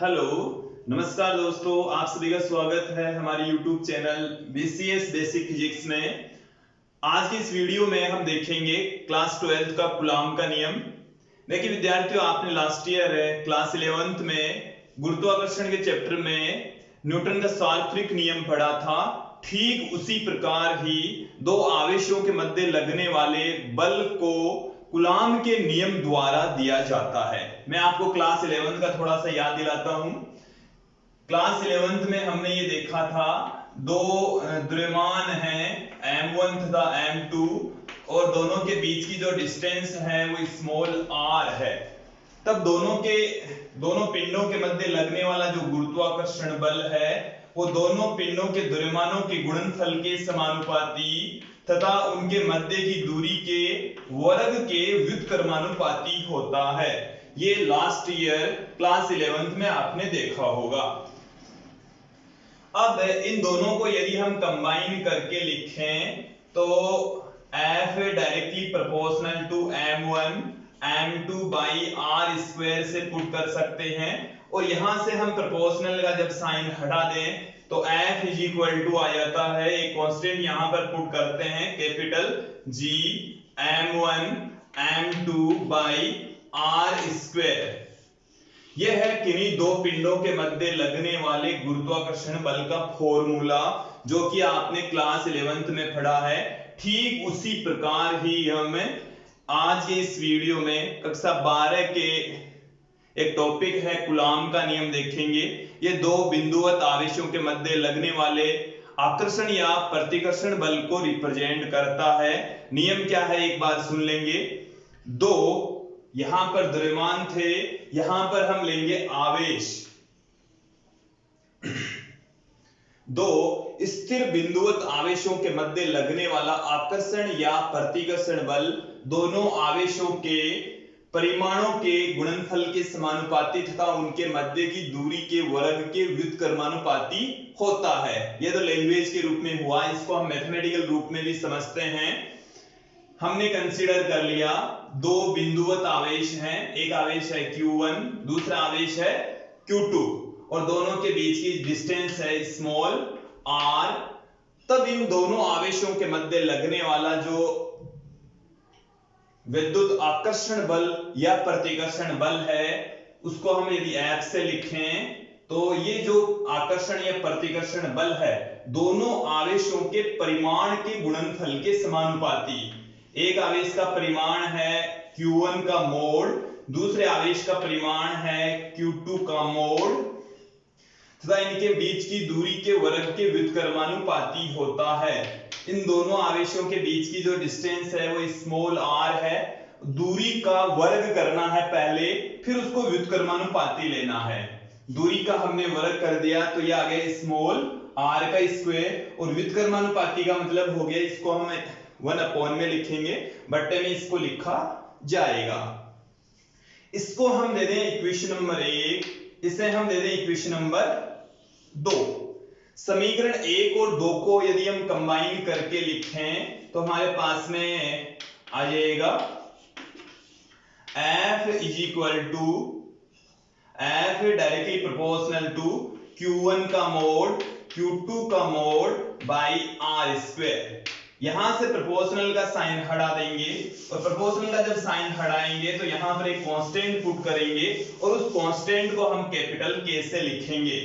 Hello, नमस्कार दोस्तों, आप सभी का स्वागत है हमारे YouTube channel BCS basic physics में। आज की इस वीडियो में हम देखेंगे क्लास 12 का कूलॉम का नियम। देखिए विद्यार्थियों, आपने लास्ट ईयर क्लास 11th में गुरुत्वाकर्षण के चैप्टर में न्यूटन का सार्वत्रिक नियम पढ़ा था। ठीक उसी प्रकार ही दो आवेशों के मध्य लगने वाले बल को कूलॉम के नियम द्वारा दिया जाता है। मैं आपको क्लास 11 का थोड़ा सा याद दिलाता हूं। क्लास 11th में हमने ये देखा था, दो द्रव्यमान हैं m1 तथा m2 और दोनों के बीच की जो डिस्टेंस है वो स्मॉल r है। तब दोनों पिंडों के मध्य लगने वाला जो गुरुत्वाकर्षण बल है वो दोनों पिंडों के द्रव्यमानों के गुणनफल के समानुपाती तथा उनके मध्य की दूरी के वर्ग के व्युत्क्रमानुपाती होता है। ये लास्ट ईयर क्लास 11th में आपने देखा होगा। अब इन दोनों को यदि हम कंबाइन करके लिखें तो F directly proportional to m1 m2 by r square से पुट कर सकते हैं और यहां से हम प्रोपोर्शनल का जब साइन हटा दें तो F इज इक्वल टू आ जाता है, एक कांस्टेंट यहां पर पुट करते हैं capital G m1 m2 by r square. यह है किन्हीं दो पिंडों के मध्य लगने वाले गुरुत्वाकर्षण बल का फॉर्मूला, जो कि आपने क्लास 11th में पढ़ा है। ठीक उसी प्रकार ही हम आज के इस वीडियो में कक्षा 12 के एक टॉपिक है कूलॉम का नियम देखेंगे। ये दो बिंदुवत आवेशों के मध्य लगने वाले आकर्षण या प्रतिकर्षण बल को रिप्रेजेंट करता है। नियम क्या है एक बार सुन लेंगे। दो यहां पर द्रव्यमान थे, यहां पर हम लेंगे आवेश। दो स्थिर बिंदुवत आवेशों के मध्य लगने वाला आकर्षण या प्रतिकर्षण बल दोनों आवेशों के परिमाणों के गुणनफल के समानुपाती तथा उनके मध्य की दूरी के वर्ग के व्युत्क्रमानुपाती होता है। यह तो लैंग्वेज के रूप में हुआ, इसको हम मैथमेटिकल रूप में भी समझते हैं। हमने कंसीडर कर लिया दो बिंदुवत आवेश हैं, एक आवेश है Q1, दूसरा आवेश है Q2 और दोनों के बीच की डिस्टेंस है स्मॉल r। तब इन दोनों आवेशों के मध्य लगने वाला जो विद्युत आकर्षण बल या प्रतिकर्षण बल है उसको हम यदि F से लिखें तो ये जो आकर्षण या प्रतिकर्षण बल है दोनों आवेशों के परिमाण के गुणनफल के समानुपाती। एक आवेश का परिमाण है Q1 का मोड, दूसरे आवेश का परिमाण है Q2 का मोड तथा इनके बीच की दूरी के वर्ग के व्युत्क्रमानुपाती होता है। इन दोनों आवेशों के बीच की जो डिस्टेंस है वो स्मॉल r है। दूरी का वर्ग करना है पहले, फिर उसको व्युत्क्रमानुपाती लेना है। दूरी का हमने वर्ग कर दिया तो ये आ गया स्मॉल r का स्क्वायर और व्युत्क्रमानुपाती का मतलब हो गया, इसको हम 1 में लिखेंगे, बट्टे में इसको लिखा जाएगा। इसको हम दे दें इक्वेशन नंबर 1, इसे हम दे दें इक्वेशन नंबर 2। समीकरण 1 और 2 को यदि हम कंबाइन करके लिखें तो हमारे पास में आ जाएगा F is equal to F directly proportional to Q1 का मोड Q2 का मोड बाई r स्क्वायर। यहां से प्रोपोर्शनल का साइन हटा देंगे और प्रोपोर्शनल का जब साइन हटाएंगे तो यहां पर एक कांस्टेंट पुट करेंगे और उस कांस्टेंट को हम कैपिटल K से लिखेंगे।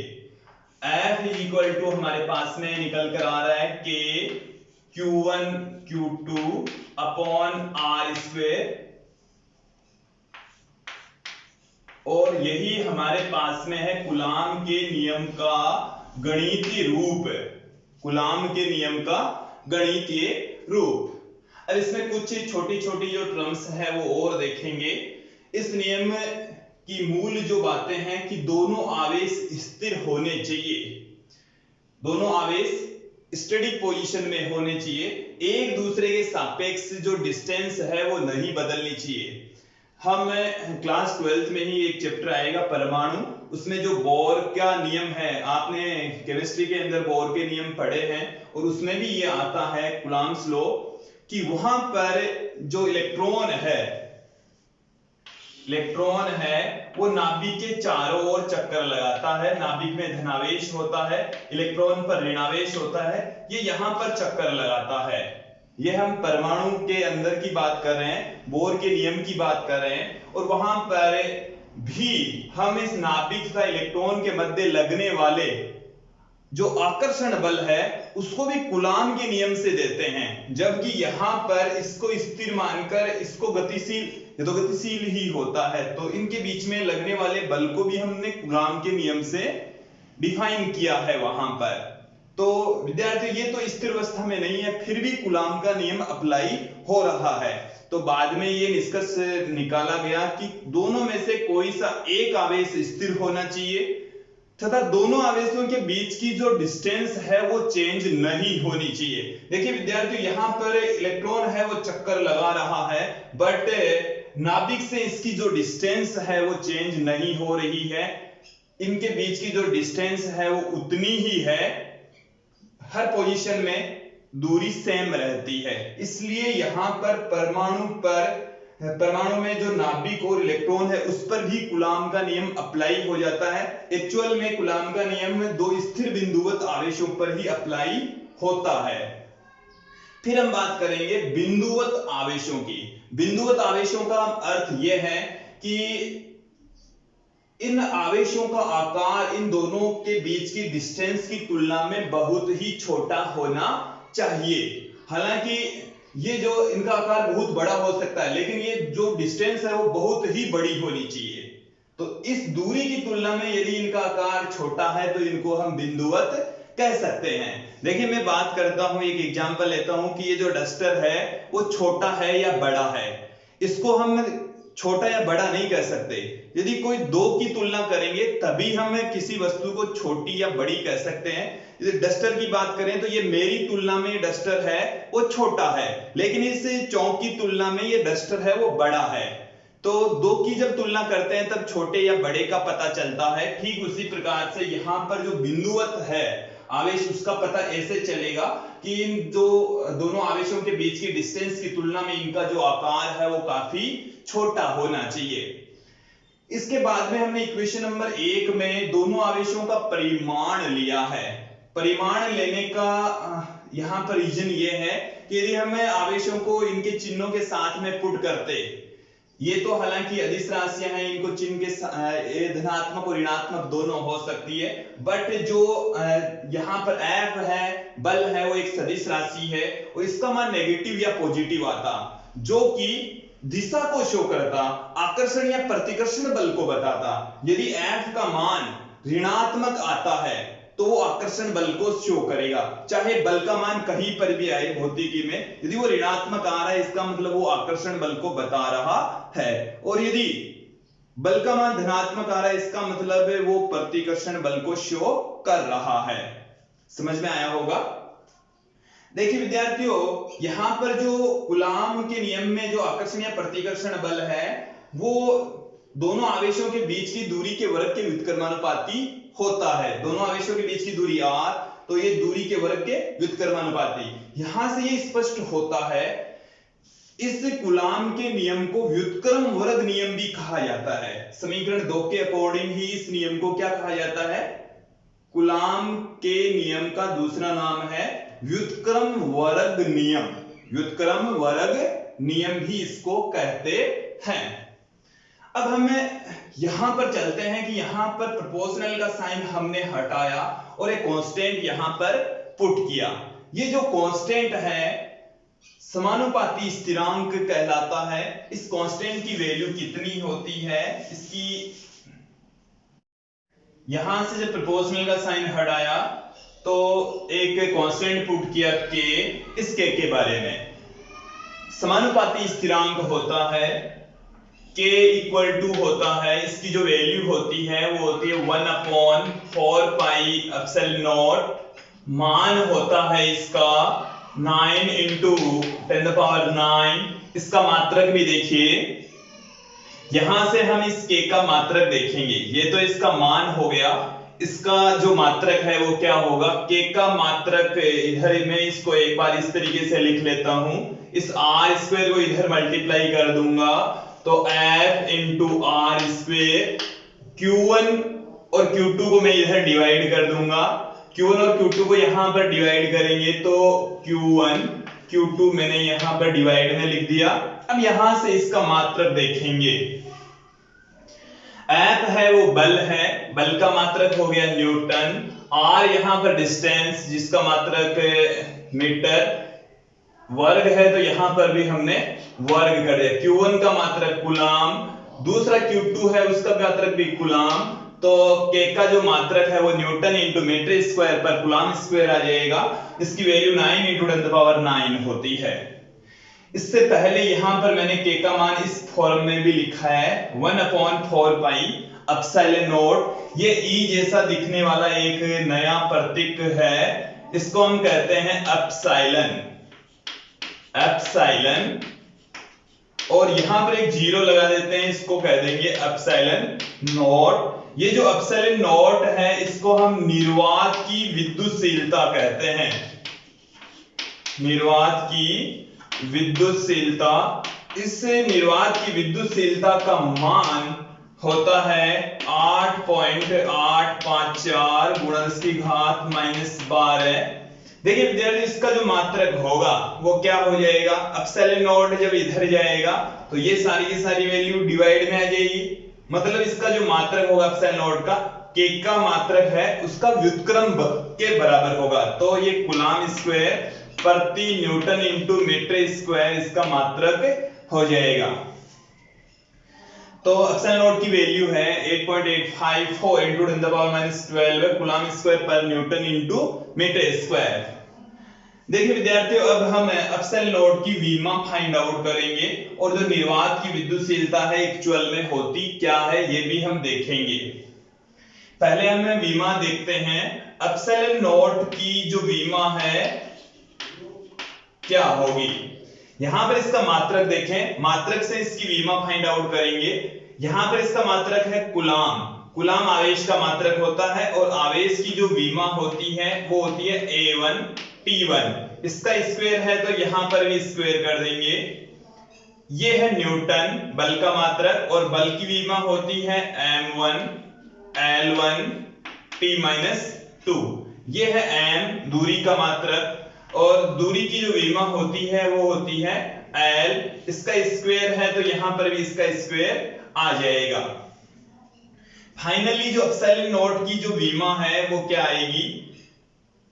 F इज इक्वल टू हमारे पास में निकल कर आ रहा है K Q1 Q2 upon r square और यही हमारे पास में है कूलॉम के नियम का गणितीय रूप। कूलॉम के नियम का गणितीय रूप। अब इसमें कुछ छोटी छोटी जो टर्म्स है वो और देखेंगे। इस नियम की मूल जो बातें हैं कि दोनों आवेश स्थिर होने चाहिए, दोनों आवेश स्टैटिक पोजीशन में होने चाहिए, एक दूसरे के सापेक्ष जो डिस्टेंस है वो नहीं बदलनी चाहिए। हम क्लास 12th में ही एक चैप्टर आएगा परमाणु, उसमें जो बोर का नियम है, आपने केमिस्ट्री के अंदर बोर के नियम पढ़े हैं और उसमें भी ये आता है कूलॉम्स लॉ कि वहां पर जो इलेक्ट्रॉन है इलेक्ट्रॉन है वो नाभिक के चारों ओर चक्कर लगाता है। नाभिक में धनावेश होता है, इलेक्ट्रॉन पर ऋणावेश होता है, ये यहां पर चक्कर लगाता है। ये हम परमाणु के अंदर की बात कर रहे हैं, बोर के नियम की बात कर रहे हैं, और वहां पर भी हम इस नाभिक तथा इलेक्ट्रॉन के मध्य लगने वाले जो आकर्षण बल है उसको भी कूलाम के नियम से देते हैं, जबकि यहां पर इसको स्थिर मानकर इसको गतिशील, ये तो गतिशील ही होता है, तो इनके बीच में लगने वाले बल को भी हमने कूलाम के नियम से डिफाइन किया है वहां पर। तो विद्यार्थी ये तो स्थिर अवस्था में नहीं है, फिर भी कूलाम का नियम अप्लाई हो रहा है। तो बाद में ये निष्कर्ष निकाला गया कि दोनों में से कोई सा एक आवेश स्थिर होना चाहिए तथा दोनों आवेशों के बीच की जो डिस्टेंस है वो चेंज नहीं होनी चाहिए। देखिए विद्यार्थी यहां पर इलेक्ट्रॉन है वो चक्कर लगा रहा है, बट नाभिक से इसकी जो डिस्टेंस है वो चेंज नहीं हो रही है। इनके बीच की जो डिस्टेंस है वो उतनी ही है, हर पोजीशन में दूरी सेम रहती है। इसलिए यहां पर परमाणु में जो नाभिक और इलेक्ट्रॉन है उस पर भी कूलाम का नियम अप्लाई हो जाता है। एक्चुअल में कूलाम का नियम दो स्थिर बिंदुवत आवेशों पर ही अप्लाई होता है। फिर हम बात करेंगे बिंदुवत आवेशों की। बिंदुवत आवेशों का अर्थ यह है कि इन आवेशों का आकार इन दोनों के बीच की डिस्टेंस की तुलना में बहुत ही छोटा होना चाहिए। हालांकि ये जो इनका आकार बहुत बड़ा हो सकता है, लेकिन ये जो डिस्टेंस है वो बहुत ही बड़ी होनी चाहिए। तो इस दूरी की तुलना में यदि इनका आकार छोटा है तो इनको हम बिंदुवत कह सकते हैं। देखिए मैं बात करता हूं, एक एग्जांपल लेता हूं कि ये जो डस्टर है वो छोटा है या बड़ा है। इसको हम छोटा या बड़ा नहीं कह सकते। यदि कोई दो की तुलना करेंगे तभी हम किसी वस्तु को छोटी या बड़ी कह सकते हैं। यदि डस्टर की बात करें तो ये मेरी तुलना में डस्टर है वो छोटा है, लेकिन इस चौक की तुलना में ये डस्टर है वो बड़ा है। तो दो की जब तुलना करते हैं तब छोटे या बड़े का पता चलता है। ठीक उसी प्रकार से यहां पर जो बिंदुवत है आवेश उसका पता ऐसे चलेगा कि इन जो दोनों आवेशों के बीच की डिस्टेंस की तुलना में इनका जो आकार है वो काफी छोटा होना चाहिए। इसके बाद में हमने इक्वेशन नंबर 1 में दोनों आवेशों का परिमाण लिया है। परिमाण लेने का यहां पर रीजन ये है कि यदि हमें आवेशों को इनके चिन्हों के साथ में पुट करते, ये तो हालांकि अदिश राशियां हैं, इनको चिन्ह के धनात्मक और ऋणात्मक दोनों हो सकती है, बट जो यहां पर F है बल है वो एक सदिश राशि है और इसका मान नेगेटिव या पॉजिटिव आता, जो कि दिशा को शो करता, आकर्षण या प्रतिकर्षण बल को बताता। यदि F का मान ऋणात्मक आता है तो वो आकर्षण बल को शो करेगा, चाहे बल का मान कहीं पर भी आए भौतिकी में। यदि वो ऋणात्मक आ रहा है इसका मतलब वो आकर्षण बल को बता रहा है, और यदि बल का मान धनात्मक आ रहा है इसका मतलब वो प्रतिकर्षण बल को शो कर रहा है। समझ में आया होगा। देखिए विद्यार्थियों यहां पर जो कूलाम के नियम में जो आकर्षण या प्रतिकर्षण बल है वो दोनों आवेशों के बीच की दूरी के वर्ग के व्युत्क्रमानुपाती होता है। दोनों आवेशों के बीच की दूरी r, तो ये दूरी के वर्ग के व्युत्क्रमानुपाती। यहां से ये स्पष्ट होता है इस कूलाम के नियम को व्युत्क्रम वर्ग नियम भी कहा जाता है। समीकरण 2 के अकॉर्डिंग ही इस नियम को क्या कहा जाता है? कूलाम के नियम का दूसरा नाम है व्युत्क्रम वर्ग नियम। व्युत्क्रम वर्ग नियम भी इसको कहते हैं। अब हमें यहां पर चलते हैं कि यहां पर प्रोपोर्शनल का साइन हमने हटाया और एक कांस्टेंट यहां पर पुट किया। ये जो कांस्टेंट है समानुपाती स्थिरांक कहलाता है। इस कांस्टेंट की वैल्यू कितनी होती है इसकी, यहां से जब प्रोपोर्शनल का साइन हटाया तो एक कांस्टेंट पुट किया के, इस के बारे में समानुपाती स्थिरांक होता है k इक्वल टू होता है, इसकी जो वैल्यू होती है वो होती है 1/4 पाई एप्सिलॉन नॉट। मान होता है इसका 9 into 10⁹। इसका मात्रक भी देखिए, यहां से हम इस k का मात्रक देखेंगे। ये तो इसका मान हो गया, इसका जो मात्रक है वो क्या होगा? k का मात्रक इधर मैं इसको एक बार इस तरीके से लिख लेता हूं, इस r स्क्वायर को इधर मल्टीप्लाई कर दूंगा तो F into are square, Q1 और Q2 को मैं इधर डिवाइड कर दूंगा, Q1 और Q2 को यहां पर डिवाइड करेंगे तो Q1 Q2 मैंने यहां पर डिवाइड में लिख दिया। अब यहां से इसका मात्रक देखेंगे, F है वो बल है, बल का मात्रक हो गया न्यूटन, R यहां पर डिस्टेंस जिसका मात्रक मीटर, वर्ग है तो यहां पर भी हमने वर्ग कर दिया, Q1 का मात्रक कूलाम, दूसरा Q2 है उसका मात्रक भी कूलाम, तो K का जो मात्रक है वो न्यूटन इंटू मीटर स्क्वायर पर कूलाम स्क्वायर आ जाएगा, इसकी वैल्यू 9 इंटू 10⁹ होती है। इससे पहले यहां पर मैंने K का मान इस फॉर्म में भी लिखा है 1/4 पाई एप्सिलॉन नॉट, ये E जैसा दिखने वाला एक नया प्रतीक है, इसको हम कहते हैं एप्सिलॉन, एप्सिलॉन, और यहां पर एक जीरो लगा देते हैं, इसको कह देंगे एप्सिलॉन नॉट। ये जो एप्सिलॉन नॉट है इसको हम निर्वात की विद्युतशीलता कहते हैं, निर्वात की विद्युतशीलता। इस निर्वात की विद्युतशीलता का मान होता है 8.854 गुणा 10⁻⁻12। देखिए विद्यार्थी, इसका जो मात्रक होगा वो क्या हो जाएगा, एप्सिलॉन नॉट जब इधर जाएगा तो ये सारी की सारी वैल्यू डिवाइड में आ जाएगी, मतलब इसका जो मात्रक होगा एप्सिलॉन नॉट का, K का मात्रक है उसका व्युत्क्रम के बराबर होगा, तो ये कूलाम स्क्वायर प्रति न्यूटन इंटू मीटर स्क्वायर इसका मात्रक हो जाएगा। तो एप्सिलॉन नॉट की वैल्यू है 8.854 इंटू 10⁻⁻12 कूलाम स्क्वायर पर न्यूटन इंटू मीटर स्क्वायर। देखिए विद्यार्थियों, अब हम एप्सिलॉन नॉट की वीमा फाइंड आउट करेंगे और जो निर्वात की विद्युतशीलता है एक्चुअल में होती क्या है ये भी हम देखेंगे। पहले हम वीमा देखते हैं, एप्सिलॉन नॉट की जो वीमा है क्या होगी, यहां पर इसका मात्रक देखें, मात्रक से इसकी वीमा फाइंड आउट करेंगे। यहां पर इसका मात्रक है कूलाम, कूलाम आवेश का मात्रक होता है और आवेश की जो वीमा होती है वो होती है A1 T1, इसका स्क्वायर है तो यहां पर भी स्क्वायर कर देंगे। ये है न्यूटन बल का मात्रक और बल की वीमा होती है M1 L1 T-2, ये है M दूरी का मात्रक और दूरी की जो वीमा होती है वो होती है L, इसका स्क्वायर है तो यहां पर भी इसका स्क्वायर आ जाएगा। फाइनली जो एप्सिलॉन नॉट की जो वीमा है वो क्या आएगी,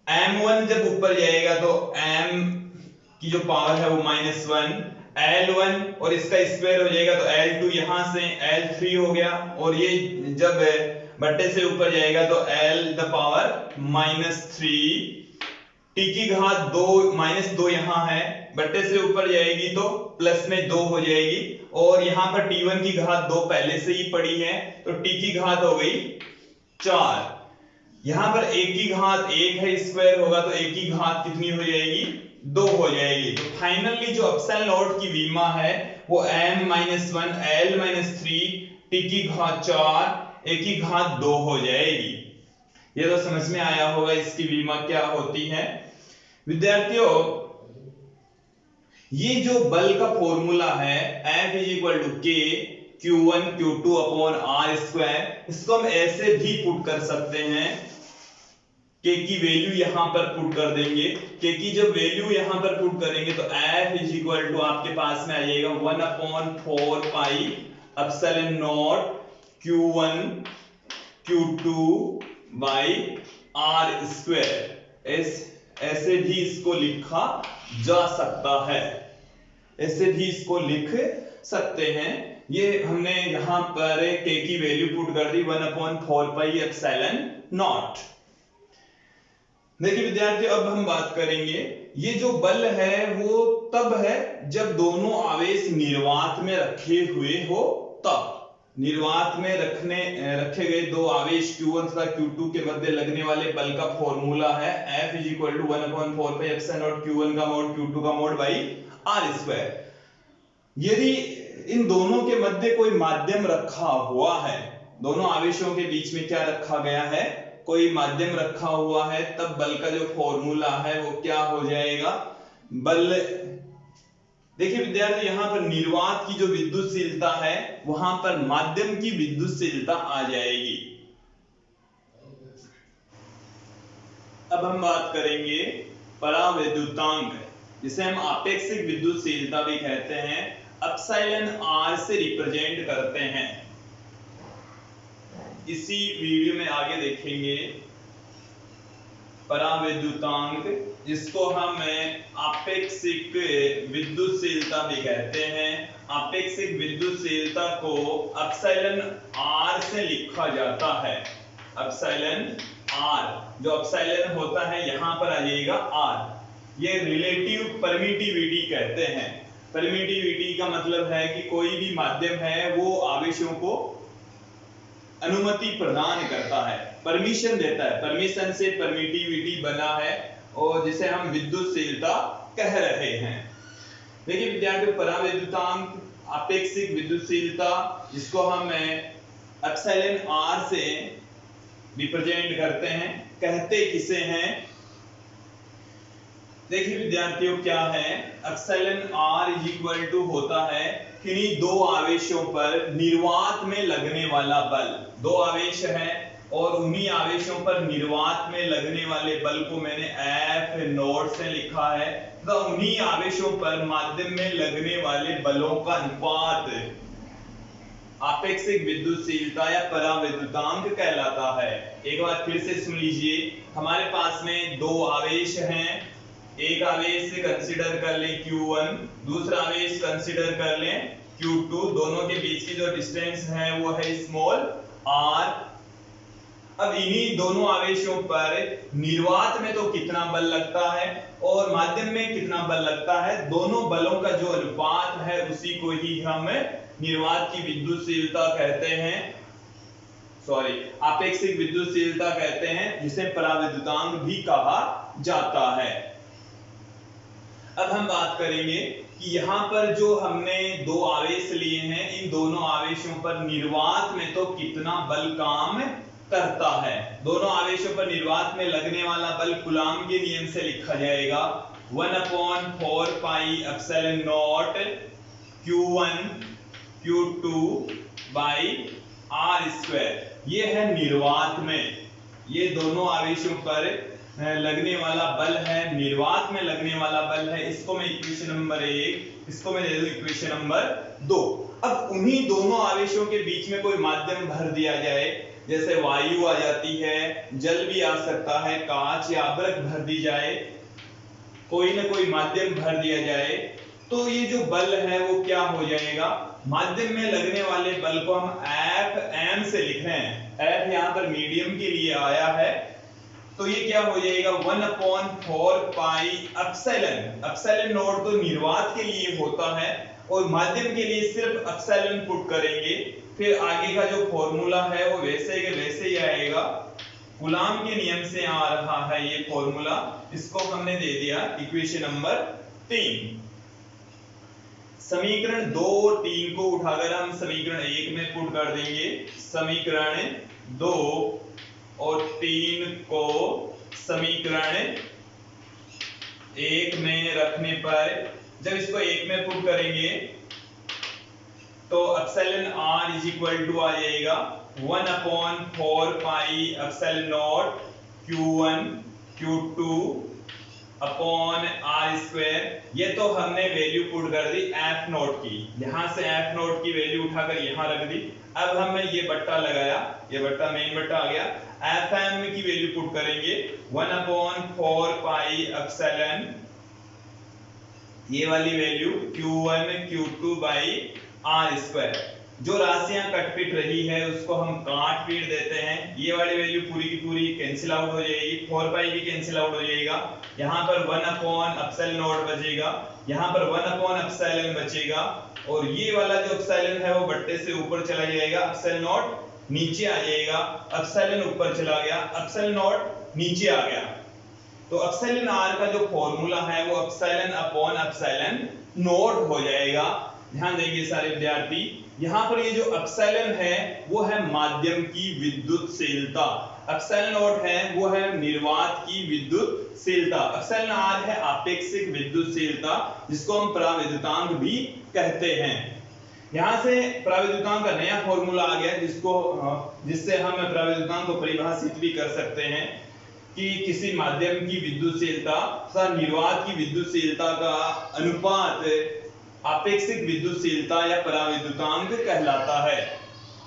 M1 जब ऊपर जाएगा तो M की जो पावर है वो -1, L1 और इसका स्क्वायर हो जाएगा तो L2, यहां से L3 हो गया, और ये जब बट्टे से ऊपर जाएगा तो L⁻⁻3, T की घात 2 -2 यहां है, बट्टे से ऊपर जाएगी तो प्लस में 2 हो जाएगी, और यहां पर T1 की घात 2 पहले से ही पड़ी है तो T की घात हो गई 4, यहां पर 1 की घात 1 है, स्क्वायर होगा तो 1 की घात कितनी हो जाएगी, 2 हो जाएगी। तो फाइनली जो एप्सिलॉन नॉट की वीमा है वो M-1 L-3 T की घात 4 1 की घात 2 हो जाएगी। ये तो समझ में आया होगा इसकी वीमा क्या होती है। विद्यार्थियों, ये जो बल का फॉर्मूला है F = K Q1 Q2 upon R square, इसको हम ऐसे भी पुट कर सकते हैं, K की वैल्यू यहां पर पुट कर देंगे, K की जब वैल्यू यहां पर पुट करेंगे तो F = आपके पास में आ जाएगा 1/4 pi epsilon naught Q1 Q2 by R square. ऐसे भी इसको लिखा जा सकता है, ऐसे भी इसको लिख सकते हैं। ये हमने यहां पर K की वैल्यू पुट कर दी 1/4 पाई एप्सिलॉन नॉट। देखिए विद्यार्थी, अब हम बात करेंगे, ये जो बल है वो तब है जब दोनों आवेश निर्वात में रखे हुए हो, तब निर्वात में रखे गए दो आवेश Q1 तथा Q2 के मध्य लगने वाले बल का फॉर्मूला है F = 1/4 pi epsilon naught Q1 का मोड Q2 का मोड बाई R स्क्वायर। यदि इन दोनों के मध्य कोई माध्यम रखा हुआ है, दोनों आवेशों के बीच में क्या रखा गया है, कोई माध्यम रखा हुआ है, तब बल का जो फॉर्मूला है वो क्या हो जाएगा, बल देखिए विद्यार्थी, यहाँ पर निर्वात की जो विद्युतशीलता है वहां पर माध्यम की विद्युतशीलता आ जाएगी। अब हम बात करेंगे परावैद्युतांक, जिसे हम आपेक्षिक विद्युतशीलता भी कहते हैं, एप्सिलॉन आर से रिप्रेजेंट करते हैं। इसी वीडियो में आगे देखेंगे परावैद्युतांक, जिसको हम आपेक्षिक विद्युतशीलता भी कहते हैं। आपेक्षिक विद्युतशीलता को एप्सिलॉन आर से लिखा जाता है। एप्सिलॉन आर, जो एप्सिलॉन होता है यहां पर आ जाएगा आर। ये रिलेटिव परमिटिविटी कहते हैं। परमिटिविटी का मतलब है कि कोई भी माध्यम है वो आवेशों को अनुमति प्रदान करता है, परमिशन देता है। परमिशन से परमिटिविटी बना है और जिसे हम विद्युतशीलता कह रहे हैं। देखिए विद्यार्थियों, परावैद्युतांक, आपेक्षिक विद्युतशीलता, जिसको हम एप्सिलॉन आर से रिप्रेजेंट करते हैं, कहते किसे हैं? देखिए विद्यार्थियों, क्या है, epsilon are is equal to होता है किन्हीं दो आवेशों पर निर्वात में लगने वाला बल। दो आवेश है और उन्हीं आवेशों पर निर्वात में लगने वाले बल को मैंने एफ नोट से लिखा है। तो उन्हीं आवेशों पर माध्यम में लगने वाले बलों का अनुपात आपेक्षिक विद्युतशीलता या परावैद्युतांक कहलाता है। एक बार फिर से सुन लीजिए, हमारे पास में दो आवेश हैं। एक आवेश कंसीडर कर लें Q1, दूसरा आवेश कंसीडर कर लें Q2। दोनों के बीच की जो डिस्टेंस है वो है स्मॉल r। अब इन्हीं दोनों आवेशों पर निर्वात में तो कितना बल लगता है और माध्यम में कितना बल लगता है, दोनों बलों का जो अनुपात है उसी को ही हम निर्वात की विद्युतशीलता कहते हैं, आपेक्षिक विद्युतशीलता कहते हैं, जिसे परावैद्युतांक भी कहा जाता है। अब हम बात करेंगे कि यहाँ पर जो हमने दो आवेश लिए हैं, इन दोनों आवेशों पर निर्वात में तो कितना बल काम करता है। दोनों आवेशों पर निर्वात में लगने वाला बल कूलॉम के नियम से लिखा जाएगा 1/4 pi epsilon naught Q1 Q2 by R square. ये है निर्वात में, ये दोनों आवेशों पर लगने वाला बल है, निर्वात में लगने वाला बल है। इसको मैं इक्वेशन नंबर 1, इसको मैं दे दूं इक्वेशन नंबर 2। अब उन्हीं दोनों आवेशों के बीच में कोई माध्यम भर दिया जाए, जैसे वायु आ जाती है, जल भी आ सकता है, कांच या अब्रक भर दी जाए, कोई ना कोई माध्यम भर दिया जाए, तो ये जो बल है वो क्या हो जाएगा, माध्यम में लगने वाले बल को हम Fm से लिख रहे हैं। F यहाँ पर मीडियम के लिए आया है, तो ये क्या हो जाएगा 1/4 पाई एप्सिलॉन। एप्सिलॉन नॉट तो निर्वात के लिए होता है और माध्यम के लिए सिर्फ एप्सिलॉन पुट करेंगे। फिर आगे का जो फॉर्मूला है वो वैसे के वैसे ही आएगा, कूलॉम के नियम से आ रहा है ये फॉर्मूला। इसको हमने दे दिया इक्वेशन नंबर 3। समीकरण 2 और 3 को उठाकर हम समीकरण 1 में पुट कर देंगे। समीकरण 2 और 3 को समीकरण 1 में रखने पर, जब इसको 1 में पुट करेंगे तो epsilon are is equal to आ जाएगा 1/4 pi epsilon naught Q1 Q2 upon r square. ये तो हमने वैल्यू पुट कर दी एफ नोट की, यहां से एफ नोट की वैल्यू उठाकर यहां रख दी। अब हमने ये बट्टा लगाया, ये बट्टा मेन बट्टा आ गया। एफएम की वैल्यू पुट करेंगे 1/4 पाई एप्सिलॉन, ये वाली value Q1 Q2 by R square. जो राशियां कटपिट रही है उसको हम काट पीट देते हैं। ये वाली वैल्यू पूरी की पूरी कैंसिल आउट हो जाएगी, 4 पाई भी कैंसिल आउट हो जाएगा। यहाँ पर 1/एप्सिलॉन नॉट बचेगा, यहाँ पर 1/एप्सिलॉन बचेगा और ये वाला जो एप्सिलॉन है वो बट्टे से ऊपर चला जाएगा, एप्सिलॉन नॉट नीचे आ जाएगा, एप्सिलॉन ऊपर चला गया, एप्सिलॉन नॉट नीचे आ गया। तो एप्सिलॉन आर का जो फॉर्मूला है वो एप्सिलॉन अपॉन एप्सिलॉन नॉट हो जाएगा। ध्यान देंगे सारे विद्यार्थी, यहाँ पर ये जो एप्सिलॉन है वो है माध्यम की विद्युतशीलता। एप्सिलॉन नॉट है वो है निर्वात की विद्युतशीलता, एप्सिलॉन आर है आपेक्षिक विद्युतशीलता, जिसको हम पराविद्युतांक भी कहते हैं। यहां से पराविद्युतांक का नया फॉर्मूला आ गया जिससे हम पराविद्युतांक को परिभाषित भी कर सकते हैं कि किसी माध्यम की विद्युतशीलता तथा निर्वात की विद्युतशीलता का अनुपात आपेक्षिक विद्युतशीलता या पराविद्युतांक कहलाता है।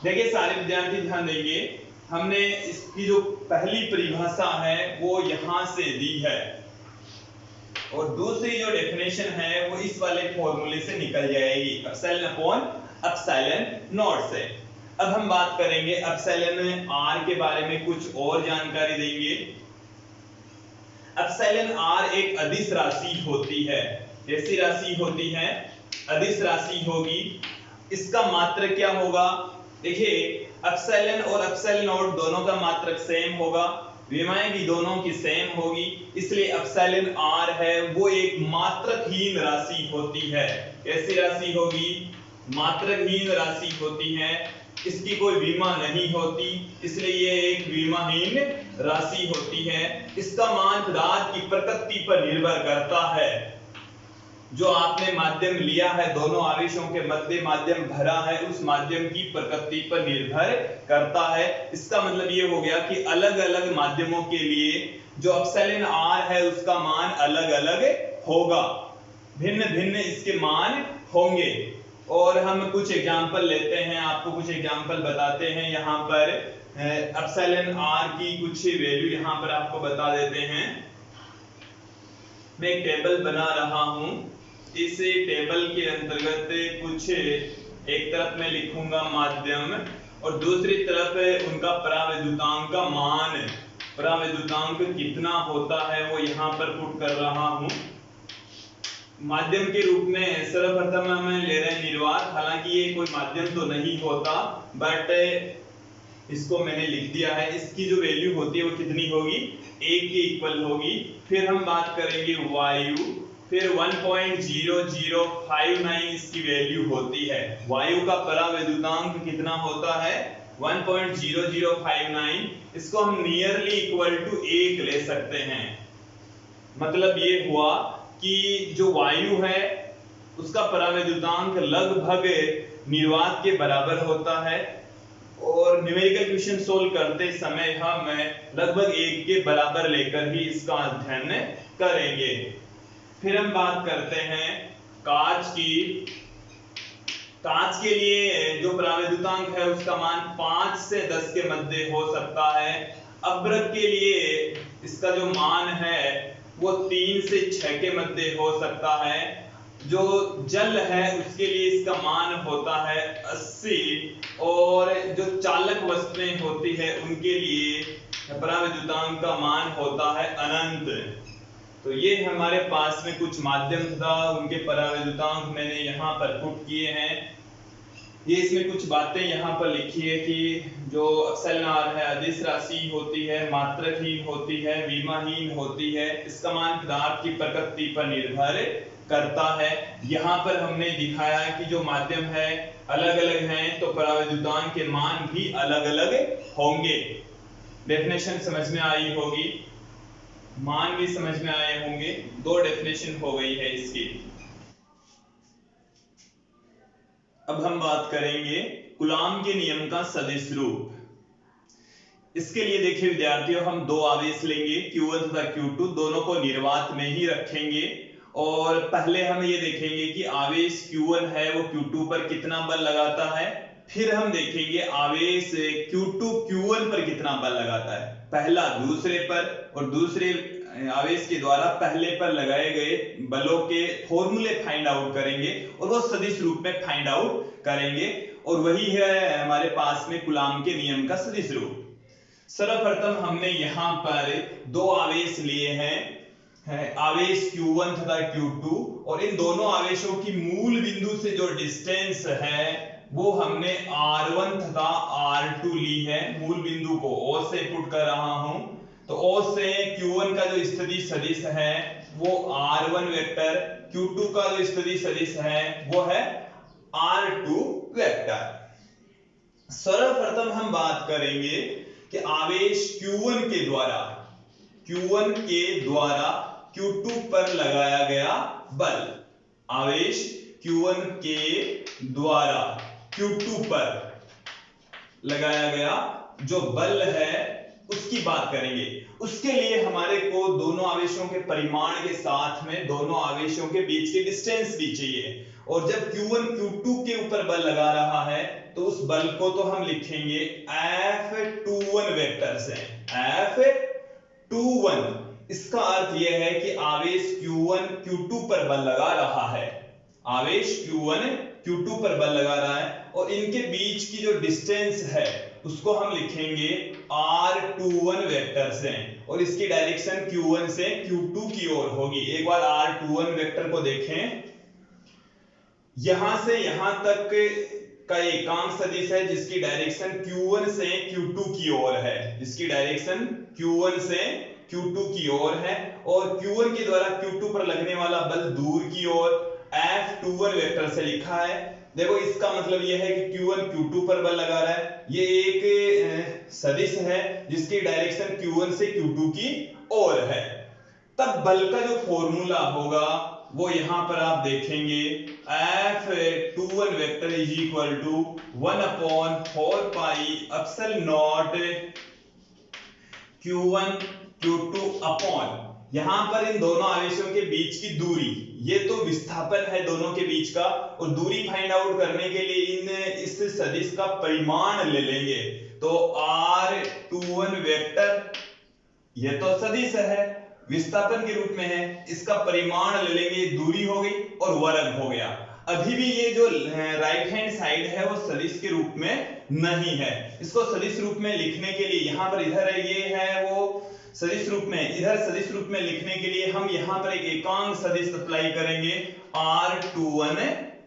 देखिए सारे विद्यार्थी ध्यान देंगे, हमने इसकी जो पहली परिभाषा है वो यहां से दी है और दूसरी जो डेफिनेशन है वो इस वाले फॉर्मूले से निकल जाएगी, एप्सिलॉन अपॉन एप्सिलॉन नॉट से। अब हम बात करेंगे एप्सिलॉन आर के बारे में, कुछ और जानकारी देंगे। एप्सिलॉन आर एक अदिश राशि होती है। कैसी राशि होती है? अदिश राशि होगी। इसका मात्रक क्या होगा? देखिए एप्सिलॉन और एप्सिलॉन नॉट दोनों का मात्रक सेम होगा, विमाएं भी दोनों की सेम होगी, इसलिए एप्सिलॉन आर है वो एक मात्रकहीन राशि होती है। कैसी राशि होगी? मात्रकहीन राशि होती है, इसकी कोई विमा नहीं होती, इसलिए ये एक विमाहीन राशि होती है। इसका मान पदार्थ की प्रकृति पर निर्भर करता है। जो आपने माध्यम लिया है, दोनों आवेशों के मध्य माध्यम भरा है, उस माध्यम की प्रकृति पर निर्भर करता है। इसका मतलब ये हो गया कि अलग अलग माध्यमों के लिए जो एप्सिलॉन आर है उसका मान अलग अलग होगा, भिन्न भिन्न इसके मान होंगे। और हम कुछ एग्जांपल लेते हैं, आपको कुछ एग्जांपल बताते हैं। यहाँ पर एप्सिलॉन आर की कुछ वैल्यू यहाँ पर आपको बता देते हैं। मैं एक टेबल बना रहा हूं, इस टेबल के अंतर्गत कुछ एक तरफ मैं लिखूंगा माध्यम और दूसरी तरफ उनका पराविद्युतांक का मान, पराविद्युतांक कितना होता है वो यहाँ पर पुट कर रहा हूं। माध्यम के रूप में सर्वप्रथम हम ले रहे हैं निर्वात, हालांकि ये कोई माध्यम तो नहीं होता, बट इसको मैंने लिख दिया है। इसकी जो वैल्यू होती है वो कितनी होगी? 1 के इक्वल होगी। फिर हम बात करेंगे वायु, फिर 1.0059 इसकी वैल्यू होती है। वायु का पराविद्युतांक कितना होता है? 1.0059। इसको हम नियरली इक्वल टू 1 ले सकते हैं। मतलब ये हुआ कि जो वायु है उसका पराविद्युतांक लगभग निर्वात के बराबर होता है और न्यूमेरिकल क्वेश्चन सोल्व करते समय हम लगभग 1 के बराबर लेकर ही इसका अध्ययन करेंगे। फिर हम बात करते हैं कांच की। कांच के लिए जो पराविद्युतांक है उसका मान 5 से 10 के मध्य हो सकता है। अभ्रक के लिए इसका जो मान है वो 3 से 6 के मध्य हो सकता है। जो जल है उसके लिए इसका मान होता है 80 और जो चालक वस्तुएं होती है उनके लिए पराविद्युतांक का मान होता है अनंत। तो ये हमारे पास में कुछ माध्यम था, उनके पराविद्युतांक मैंने यहाँ पर पुट किए हैं। ये इसमें कुछ बातें यहाँ पर लिखी है कि जो एप्सिलॉन आर है अदिश राशि होती है, मात्रकहीन होती है, विमाहीन होती है, इसका मान पदार्थ की प्रकृति पर निर्भर करता है। यहाँ पर हमने दिखाया है कि जो माध्यम है अलग अलग हैं तो पराविद्युतांक के मान भी अलग अलग होंगे। डेफिनेशन समझ में आई होगी, मान भी समझ में आए होंगे। 2 डेफिनेशन हो गई है इसकी। अब हम बात करेंगे कूलॉम के नियम का सदिश रूप। इसके लिए देखिए विद्यार्थियों, हम 2 आवेश लेंगे Q1 तथा Q2, दोनों को निर्वात में ही रखेंगे और पहले हम ये देखेंगे कि आवेश Q1 है वो Q2 पर कितना बल लगाता है। फिर हम देखेंगे आवेश Q2 Q1 पर कितना बल लगाता है। पहला दूसरे पर और दूसरे आवेश के द्वारा पहले पर लगाए गए बलों के फॉर्मूले फाइंड आउट करेंगे और वो सदिश रूप में फाइंड आउट करेंगे और वही है हमारे पास में कूलॉम के नियम का सदिश रूप। सर्वप्रथम हमने यहाँ पर 2 आवेश लिए हैं, आवेश Q1 तथा Q2, और इन दोनों आवेशों की मूल बिंदु से जो डिस्टेंस है वो हमने R1 तथा R2 ली है। मूल बिंदु को O से पुट कर रहा हूं, तो O से Q1 का जो स्थिति सदिश है वो R1 वेक्टर, Q2 का जो स्थिति सदिश है वो है R2 वेक्टर। सर्वप्रथम हम बात करेंगे कि आवेश Q1 के द्वारा Q2 पर लगाया गया बल, आवेश Q1 के द्वारा Q2 पर लगाया गया जो बल है उसकी बात करेंगे। उसके लिए हमारे को दोनों आवेशों के परिमाण के साथ में दोनों आवेशों के बीच की डिस्टेंस भी चाहिए। और जब Q1 Q2 के ऊपर बल लगा रहा है तो उस बल को तो हम लिखेंगे F21 वेक्टर से, F21। इसका अर्थ यह है कि आवेश Q1 Q2 पर बल लगा रहा है, आवेश Q1 Q2 पर बल लगा रहा है और इनके बीच की जो डिस्टेंस है उसको हम लिखेंगे R21 वेक्टर से और इसकी डायरेक्शन Q1 से Q2 की ओर होगी। एक बार R21 वेक्टर को देखें, यहां से यहां तक का एकांक सदिश है जिसकी डायरेक्शन Q1 से Q2 की ओर है, जिसकी डायरेक्शन Q1 से Q2 की ओर है और Q1 के द्वारा Q2 पर लगने वाला बल दूर की ओर F21 वेक्टर से लिखा है। देखो इसका मतलब यह है कि Q1 Q2 पर बल लगा रहा है, ये एक सदिश है जिसकी डायरेक्शन Q1 से Q2 की ओर है। तब बल का जो फॉर्मूला होगा वो यहां पर आप देखेंगे, F21 vector is equal to 1/4 pi epsilon naught Q1 Q2 upon, यहां पर इन दोनों आवेशों के बीच की दूरी, ये तो विस्थापन है दोनों के बीच का और दूरी फाइंड आउट करने के लिए इस सदिश का परिमाण ले लेंगे। तो R21 वेक्टर, ये तो सदिश है, विस्थापन के रूप में है, इसका परिमाण ले लेंगे, दूरी हो गई और वर्ग हो गया। अभी भी ये जो राइट हैंड साइड है वो सदिश के रूप में नहीं है, इसको सदिश रूप में लिखने के लिए यहां पर इधर ये है वो सदिश रूप में, इधर सदिश रूप में लिखने के लिए हम यहां पर एक एकांक सदिश अप्लाई करेंगे R21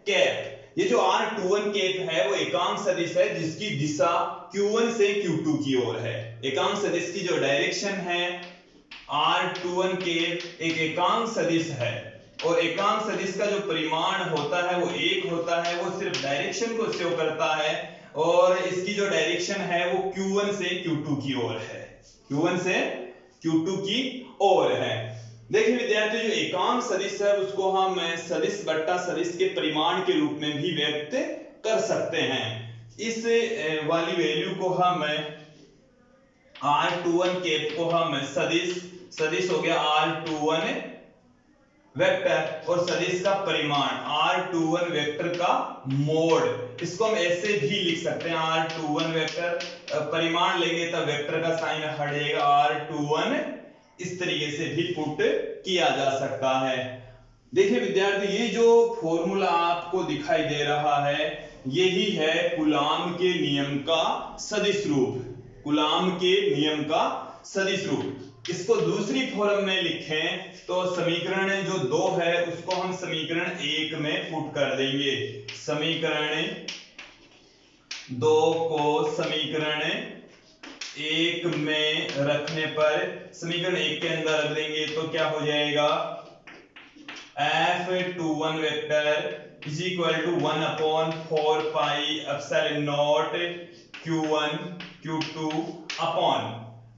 कैप। ये जो R21 कैप है वो एकांक सदिश है जिसकी दिशा Q1 से Q2 की ओर है। एकांक सदिश की जो डायरेक्शन है R21 कैप एक एकांक सदिश है और एकांक सदिश का जो परिमाण होता है वो एक होता है, वो सिर्फ डायरेक्शन को शो करता है और इसकी जो डायरेक्शन है वो Q1 से Q2 की ओर है, Q1 से Q2 की ओर है। देखिए विद्यार्थी, जो एकांक सदिश है उसको हम सदिश बट्टा सदिश के परिमाण के रूप में भी व्यक्त कर सकते हैं। इस वाली वैल्यू को हम R21 कैप को हम सदिश हो गया R21 वेक्टर और सदिश का परिमाण R21 वेक्टर का मोड, इसको हम ऐसे भी लिख सकते हैं R21 वेक्टर, परिमाण लेंगे तब वेक्टर का साइन हट जाएगा R21, इस तरीके से भी पुट किया जा सकता है। देखिए विद्यार्थी, ये जो फॉर्मूला आपको दिखाई दे रहा है यही है कूलाम के नियम का सदिश रूप, कूलाम के नियम का सदिश रूप। इसको दूसरी फॉर्म में लिखें तो समीकरण जो 2 है उसको हम समीकरण 1 में पुट कर देंगे। समीकरण 2 को समीकरण 1 में रखने पर समीकरण 1 के अंदर रख देंगे तो क्या हो जाएगा, F21 vector is equal to 1/4 pi epsilon naught Q1 Q2 upon,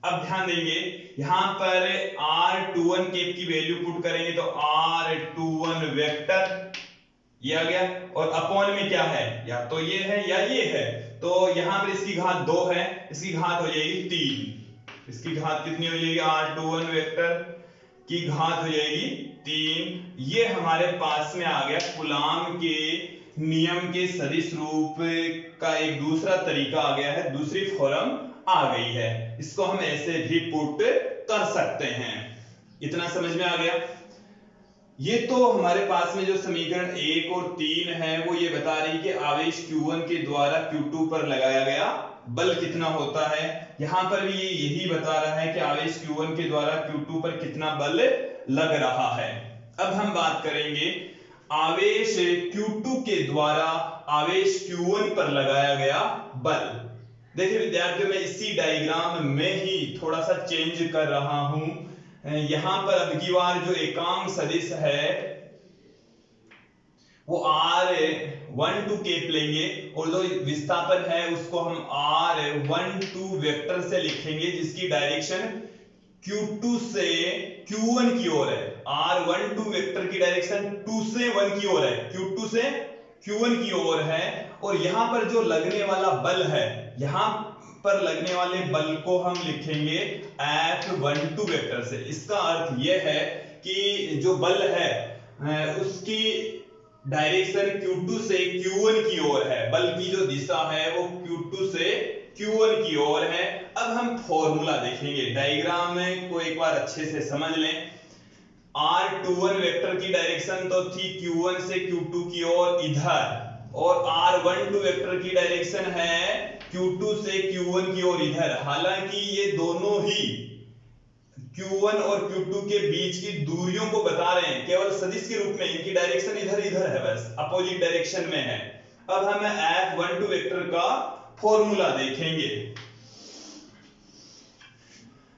अब ध्यान देंगे यहां पर R21 कैप की वैल्यू पुट करेंगे तो R21 वेक्टर ये आ गया और अपॉन में क्या है, या तो ये है या ये है, तो यहां पर इसकी घात 2 है, इसकी घात हो जाएगी 3, इसकी घात कितनी हो जाएगी, R21 वेक्टर की घात हो जाएगी 3। ये हमारे पास में आ गया कूलाम के नियम के सदिश रूप का एक दूसरा तरीका आ गया है, दूसरी फॉर्म आ गई है, इसको हम ऐसे भी पुट कर सकते हैं। इतना समझ में आ गया। ये तो हमारे पास में जो समीकरण 1 और 3 है वो ये बता रही कि आवेश Q1 के द्वारा Q2 पर लगाया गया बल कितना होता है, यहां पर भी ये यही बता रहा है कि आवेश Q1 के द्वारा Q2 पर कितना बल लग रहा है। अब हम बात करेंगे आवेश Q2 के द्वारा आवेश Q1 पर लगाया गया बल। देखिए विद्यार्थियों, मैं इसी डायग्राम में ही थोड़ा सा चेंज कर रहा हूं, यहां पर अब की बार जो एकांक सदिश है वो r12 केप लेंगे और जो विस्थापन है उसको हम r12 वेक्टर से लिखेंगे, जिसकी डायरेक्शन q2 से q1 की ओर है। r12 वेक्टर की डायरेक्शन 2 से 1 की ओर है, q2 से q1 की ओर है। और यहां पर जो लगने वाला बल है, यहां पर लगने वाले बल को हम लिखेंगे F12 वेक्टर से। इसका अर्थ यह है कि जो बल है उसकी डायरेक्शन Q2 से Q1 की ओर है, बल की जो दिशा है वो Q2 से Q1 की ओर है। अब हम फॉर्मूला देखेंगे, डायग्राम को एक बार अच्छे से समझ लें। R21 वेक्टर की डायरेक्शन तो थी Q1 से Q2 की ओर इधर, और R12 वेक्टर की डायरेक्शन है Q2 से Q1 की ओर इधर। हालांकि ये दोनों ही Q1 और Q2 के बीच की दूरियों को बता रहे हैं, केवल सदिश के रूप में। इनकी डायरेक्शन इधर इधर है, बस अपोजिट डायरेक्शन में है। अब हम F12 वेक्टर का फॉर्मूला देखेंगे।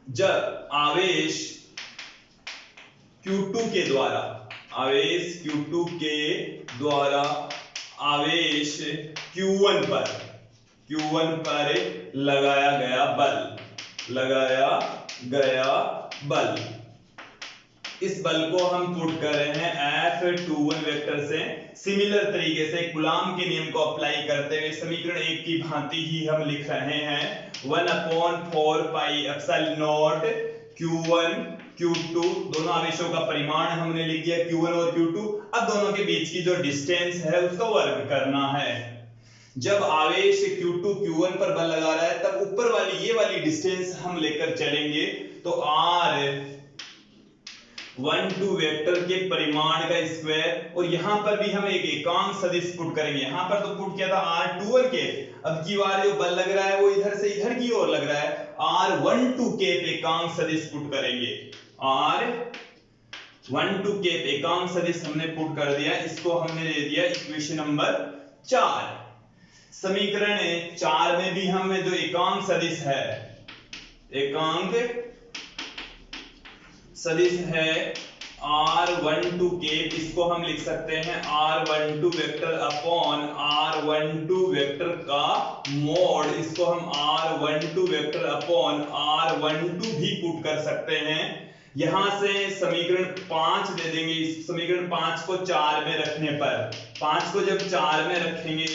जब आवेश Q2 के द्वारा आवेश Q1 पर लगाया गया बल, इस बल को हम पुट कर रहे हैं F21 वेक्टर से। सिमिलर तरीके से कूलॉम के नियम को अप्लाई करते हुए समीकरण 1 की भांति ही हम लिख रहे हैं 1/4 pi epsilon naught Q1 Q2, दोनों आवेशों का परिमाण हमने लिख दिया Q1 और Q2। अब दोनों के बीच की जो डिस्टेंस है उसका वर्ग करना है। जब आवेश Q2 Q1 पर बल लगा रहा है तब ऊपर वाली ये वाली डिस्टेंस हम लेकर चलेंगे, तो R12 वेक्टर के परिमाण का स्क्वायर। और यहां पर भी हम एक एकांक सदिश पुट करेंगे। यहां पर तो पुट किया था R21 के, अब की बार जो बल लग रहा है वो इधर से इधर की ओर लग रहा है, R12 के एकांक सदिश पुट करेंगे। R12 के एकांक सदिश हमने पुट कर दिया, इसको हमने दे दिया इक्वेशन नंबर 4। समीकरण 4 में भी हम जो एकांक सदिश है, R12 के, इसको हम लिख सकते हैं R12 vector upon R12 vector का मोड। इसको हम R12 वेक्टर अपॉन R12 भी पुट कर सकते हैं। यहां से समीकरण 5 दे देंगे। इस समीकरण 5 को 4 में रखने पर, 5 को जब 4 में रखेंगे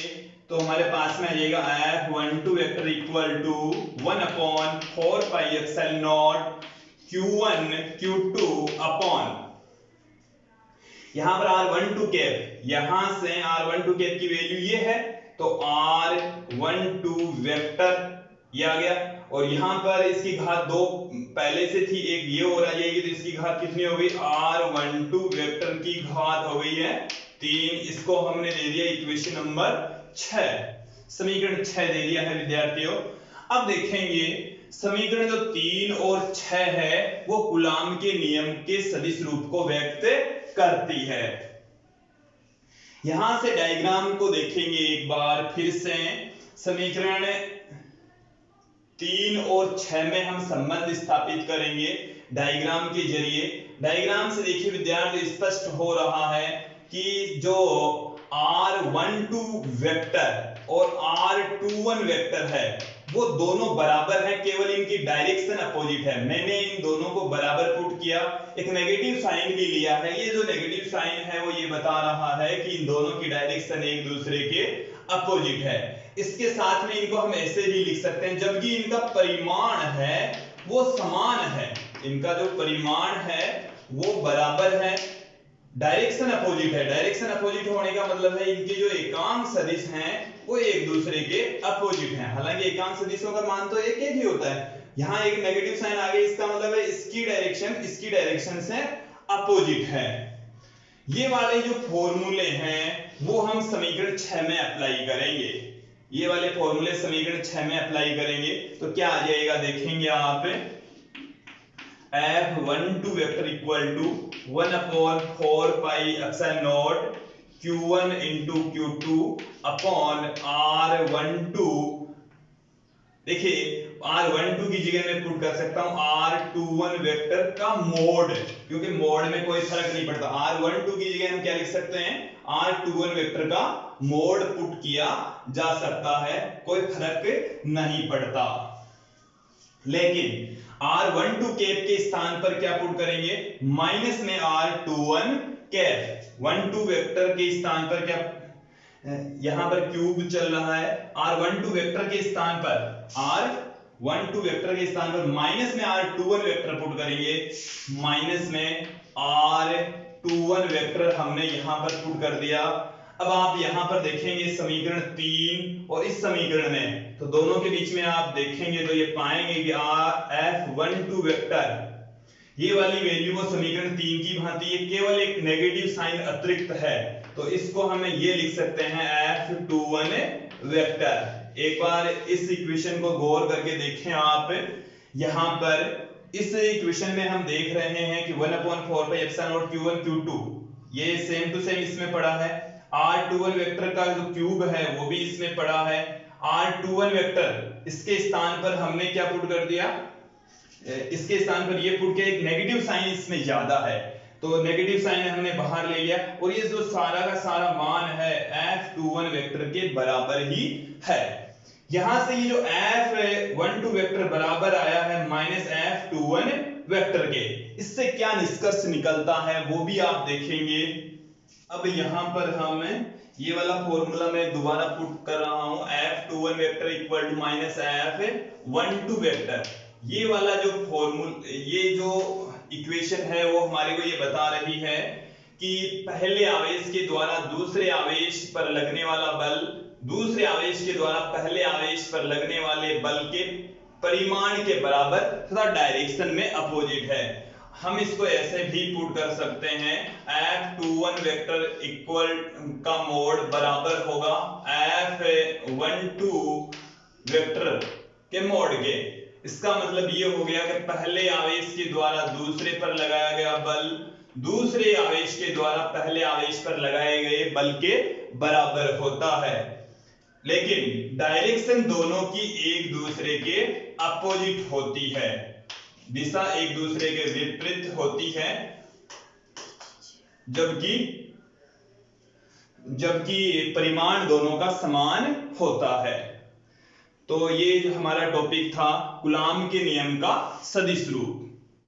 तो हमारे पास में आ जाएगा F12 vector equal to 1/4 pi epsilon naught Q1 Q2 upon, यहां पर R12 कैप, यहां से R12 कैप की वैल्यू ये है, तो R12 वेक्टर ये आ गया। और यहां पर इसकी घात 2 पहले से थी, एक ये और आ जाएगी, तो इसकी घात कितनी हो गई, R12 वेक्टर की घात हो गई है 3। इसको हमने दे दिया इक्वेशन नंबर 6, समीकरण 6 दे दिया है विद्यार्थियों। अब देखेंगे समीकरण जो 3 और 6 है वो कूलॉम के नियम के सदिश रूप को व्यक्त करती है। यहां से डायग्राम को देखेंगे एक बार फिर से। समीकरण 3 और 6 में हम संबंध स्थापित करेंगे डायग्राम के जरिए। डायग्राम से देखिए विद्यार्थी, स्पष्ट हो रहा है कि जो R12 वेक्टर और R21 वेक्टर है वो दोनों बराबर है, केवल इनकी डायरेक्शन अपोजिट है। मैंने इन दोनों को बराबर पुट किया, एक नेगेटिव साइन भी लिया है। ये जो नेगेटिव साइन है वो ये बता रहा है कि इन दोनों की डायरेक्शन एक दूसरे के अपोजिट है। इसके साथ में इनको हम ऐसे भी लिख सकते हैं, जबकि इनका परिमाण है वो समान है, इनका जो परिमाण है वो बराबर है, डायरेक्शन अपोजिट है। डायरेक्शन अपोजिट होने का मतलब है इनके जो एकांक सदिश हैं वो एक दूसरे के अपोजिट हैं। हालांकि एकांक सदिशों का मान तो एक एक ही होता है, यहां एक नेगेटिव साइन आ गई, इसका मतलब है इसकी डायरेक्शन से अपोजिट है। ये वाले जो फॉर्मूले हैं वो हम समीकरण 6 में अप्लाई करेंगे। ये वाले फॉर्मूले समीकरण 6 में अप्लाई करेंगे तो क्या आ जाएगा देखेंगे आप, F12 vector equal to 1/4 pi epsilon naught Q1 into Q2 upon R12। देखिए R12 की जगह मैं पुट कर सकता हूं R21 वेक्टर का मोड, क्योंकि मोड में कोई फर्क नहीं पड़ता। r12 की जगह हम क्या लिख सकते हैं, r21 वेक्टर का मोड पुट किया जा सकता है, कोई फर्क नहीं पड़ता। लेकिन r12 कैप के स्थान पर क्या पुट करेंगे, माइनस में r21 कैप। 12 वेक्टर के स्थान पर क्या, यहां पर क्यूब चल रहा है, r12 वेक्टर के स्थान पर r12 वेक्टर के स्थान पर माइनस में r21 वेक्टर पुट करेंगे। माइनस में r21 वेक्टर हमने यहां पर पुट कर दिया। अब आप यहां पर देखेंगे समीकरण 3 और इस समीकरण में, तो दोनों के बीच में आप देखेंगे तो ये पाएंगे कि f12 वेक्टर, ये वाली वैल्यू वो समीकरण 3 की भांति ये केवल एक नेगेटिव साइन अतिरिक्त है, तो इसको हमें ये लिख सकते हैं f21 वेक्टर। एक बार इस इक्वेशन को गौर करके देखें आप, यहां पर इस इक्वेशन में हम देख रहे हैं कि 1/4 एप्सिलॉन नॉट q1 q2, ये सेम टू सेम इसमें पड़ा है। r21 वेक्टर का जो क्यूब है वो भी इसमें पड़ा है। r21 वेक्टर इसके स्थान पर हमने क्या पुट कर दिया, इसके स्थान पर ये पुट किया, एक नेगेटिव साइन इसमें ज्यादा है तो नेगेटिव साइन हमने बाहर ले लिया, और ये जो सारा का सारा मान है f21 वेक्टर के बराबर ही है। यहां से ये जो f12 वेक्टर बराबर आया है माइनस f21 वेक्टर के, इससे क्या निष्कर्ष निकलता है वो भी आप देखेंगे। अब यहां पर हम ये वाला फॉर्मूला मैं दोबारा पुट कर रहा हूं, f21 vector equal to minus f12 vector. ये वाला जो फॉर्मूला, ये जो इक्वेशन है वो हमारे को ये बता रही है कि पहले आवेश के द्वारा दूसरे आवेश पर लगने वाला बल दूसरे आवेश के द्वारा पहले आवेश पर लगने वाले बल के परिमाण के बराबर तथा डायरेक्शन में अपोजिट है। हम इसको ऐसे भी पुट कर सकते हैं, f21 वेक्टर इक्वल का मोड बराबर होगा f12 वेक्टर के मोड के। इसका मतलब ये हो गया कि पहले आवेश के द्वारा दूसरे पर लगाया गया बल दूसरे आवेश के द्वारा पहले आवेश पर लगाए गए बल के बराबर होता है, लेकिन डायरेक्शन दोनों की एक दूसरे के अपोजिट होती है, दिशा एक दूसरे के विपरीत होती है, जबकि परिमाण दोनों का समान होता है। तो ये जो हमारा टॉपिक था कूलाम के नियम का सदिश रूप।